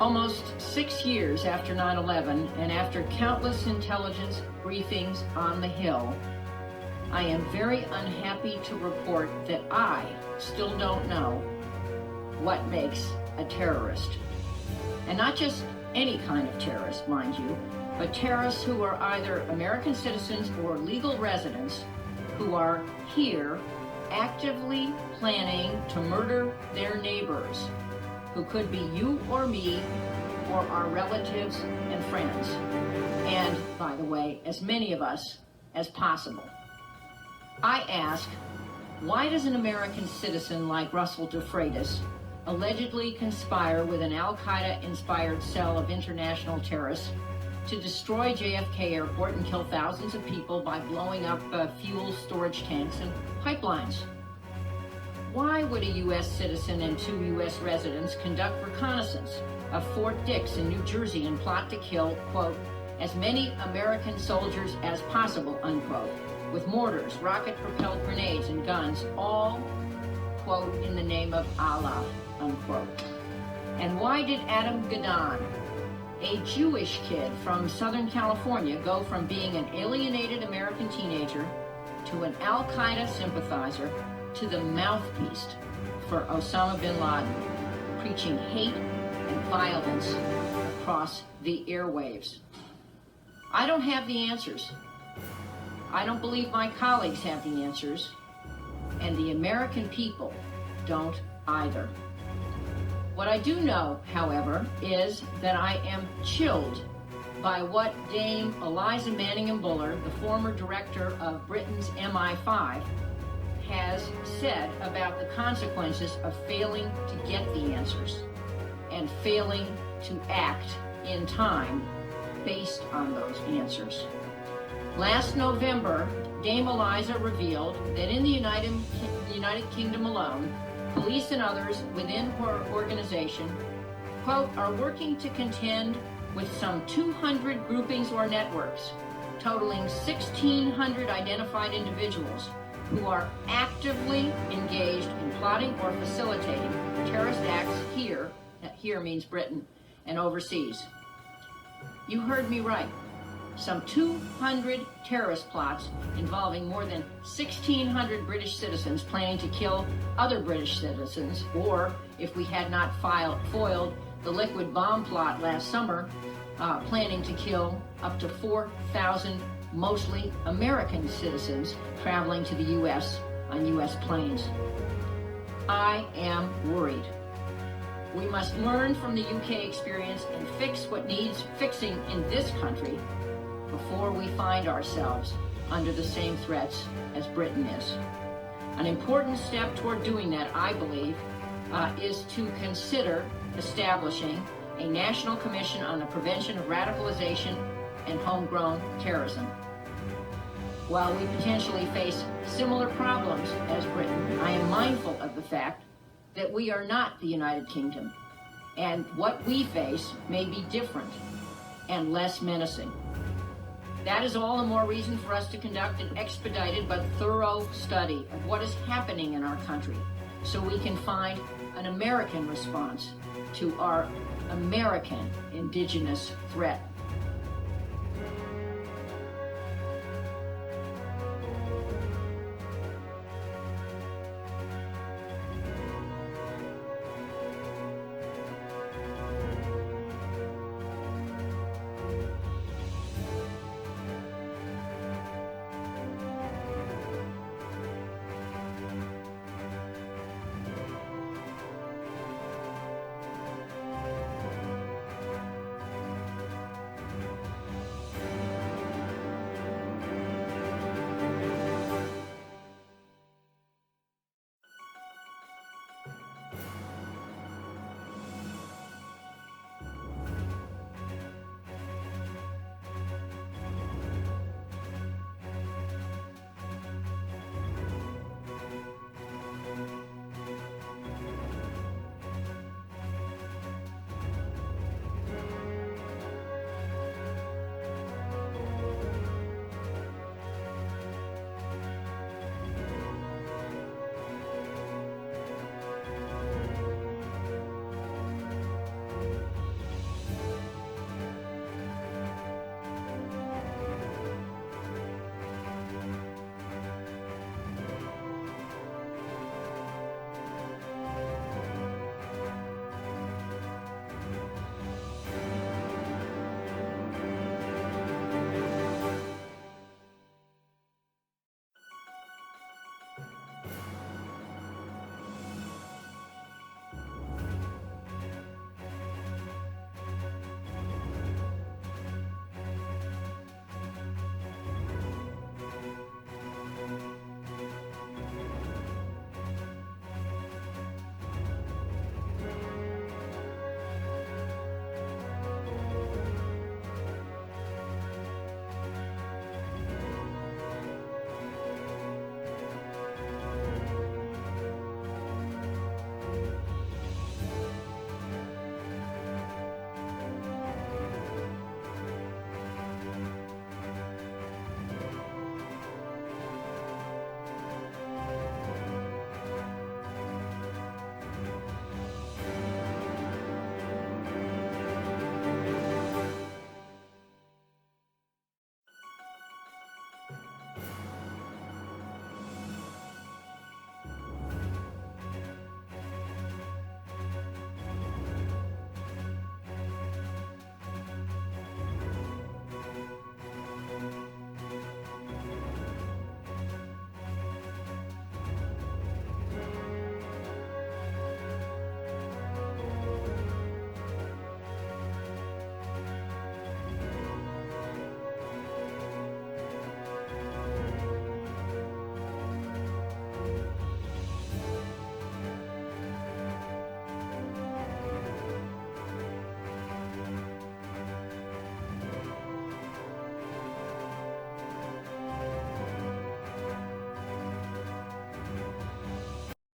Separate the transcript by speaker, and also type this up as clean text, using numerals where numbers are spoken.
Speaker 1: Almost 6 years after 9/11 and after countless intelligence briefings on the Hill, I am very unhappy to report that I still don't know what makes a terrorist. And not just any kind of terrorist, mind you, but terrorists who are either American citizens or legal residents who are here actively planning to murder their neighbors, who could be you or me or our relatives and friends. And, by the way, as many of us as possible. I ask, why does an American citizen like Russell DeFreitas allegedly conspire with an Al-Qaeda-inspired cell of international terrorists to destroy JFK Airport and kill thousands of people by blowing up fuel storage tanks and pipelines? Why would a U.S. citizen and 2 U.S. residents conduct reconnaissance of Fort Dix in New Jersey and plot to kill, quote, as many American soldiers as possible, unquote, with mortars, rocket-propelled grenades, and guns, all, quote, in the name of Allah, unquote? And why did Adam Gadon, a Jewish kid from Southern California, go from being an alienated American teenager to an Al-Qaeda sympathizer to the mouthpiece for Osama bin Laden, preaching hate and violence across the airwaves? I don't have the answers. I don't believe my colleagues have the answers, and the American people don't either. What I do know, however, is that I am chilled by what Dame Eliza Manningham-Bullard, the former director of Britain's MI5, has said about the consequences of failing to get the answers and failing to act in time based on those answers. Last November, Dame Eliza revealed that in the United Kingdom alone, police and others within her organization, quote, are working to contend with some 200 groupings or networks, totaling 1,600 identified individuals who are actively engaged in plotting or facilitating terrorist acts here, that here means Britain, and overseas. You heard me right. Some 200 terrorist plots involving more than 1,600 British citizens planning to kill other British citizens, or, if we had not foiled the liquid bomb plot last summer, planning to kill up to 4,000 mostly American citizens traveling to the U.S. on U.S. planes. I am worried. We must learn from the UK experience and fix what needs fixing in this country before we find ourselves under the same threats as Britain is. An important step toward doing that, I believe, is to consider establishing a national commission on the prevention of radicalization and homegrown terrorism. While we potentially face similar problems as Britain, I am mindful of the fact that we are not the United Kingdom, and what we face may be different and less menacing. That is all the more reason for us to conduct an expedited but thorough study of what is happening in our country, so we can find an American response to our American indigenous threat